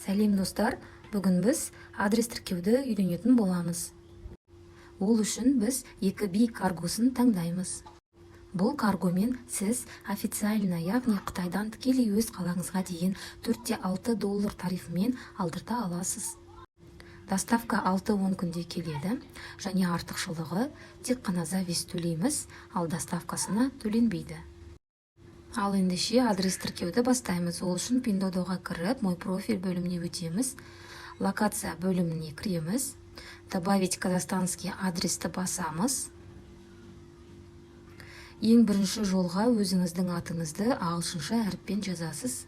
Сәлем достар, бүгін біз адрес тіркеуді үйренетін боламыз. Ол үшін біз 2B каргосын таңдаймыз. Бұл каргомен сіз официально, яғни Қытайдан тікелей өз қалаңызға дейін $4-6 тарифімен алдырта аласыз. Доставка 6-10 күнде келеді, және артықшылығы тек қана завис төлейміз, ал доставкасына төленбейді. Ал ендеше адрес тіркеуді бастаймыз. Ол үшін Pinduoduo'ға кіріп, мой профиль бөліміне өтеміз. Локация бөліміне кіреміз. Добавить казахстанский адресті басамыз. Ең бірінші жолға өзіңіздің атыңызды ағылшынша әріппен жазасыз.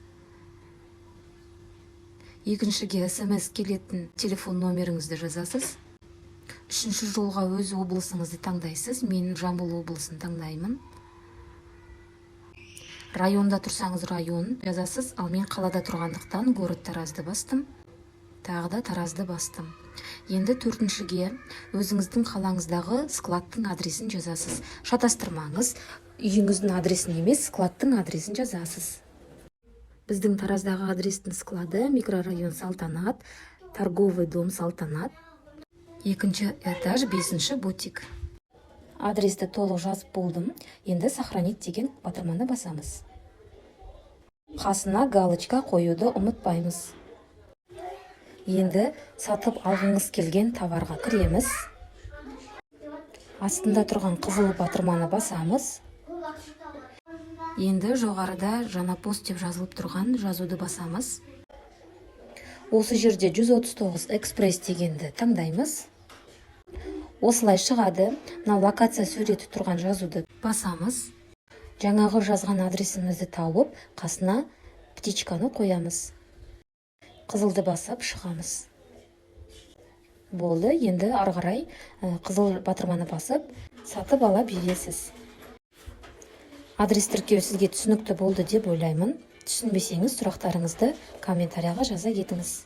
Екіншіге SMS келетін телефон номеріңізді жазасыз. Үшінші жолға өз облысыңызды таңдайсыз. Мен Жамбыл облысын таңдаймын. Районда тұрсаңыз район жазасыз, ал мен қалада тұрғандықтан город Таразды бастым. Тағы да Таразды бастым. Енді төртіншіге өзіңіздің қалаңыздағы складтың адресін жазасыз. Шатастырмаңыз, үйіңіздің адресін емес, складтың адресін жазасыз. Біздің Тараздағы адрестің склады микрорайон Салтанат, торговый дом Салтанат, 2-ші этаж, 5-ші бутик. Адресті толық жазып болдым. Енді сохранить деген батырманы басамыз. Қасына галочка қоюды ұмытпаймыз. Енді сатып алғыңыз келген товарға кіреміз. Астында тұрған қызыл батырманы басамыз. Енді жоғарыда жаңа пост деп жазылып тұрған жазуды басамыз. Осы жерде 139 экспресс дегенді таңдаймыз. Осылай шығады. Мына локация суреті тұрған жазуды басамыз. Жаңағы жазған адресімізді тауып, қасына птичканы қоямыз. Қызылды басып шығамыз. Болды, енді ары қарай қызыл батырманы басып, сатып ала бересіз. Адрес тіркеу сізге түсінікті болды деп ойлаймын. Түсінбесеңіз, сұрақтарыңызды комментарияға жаза кетіңіз.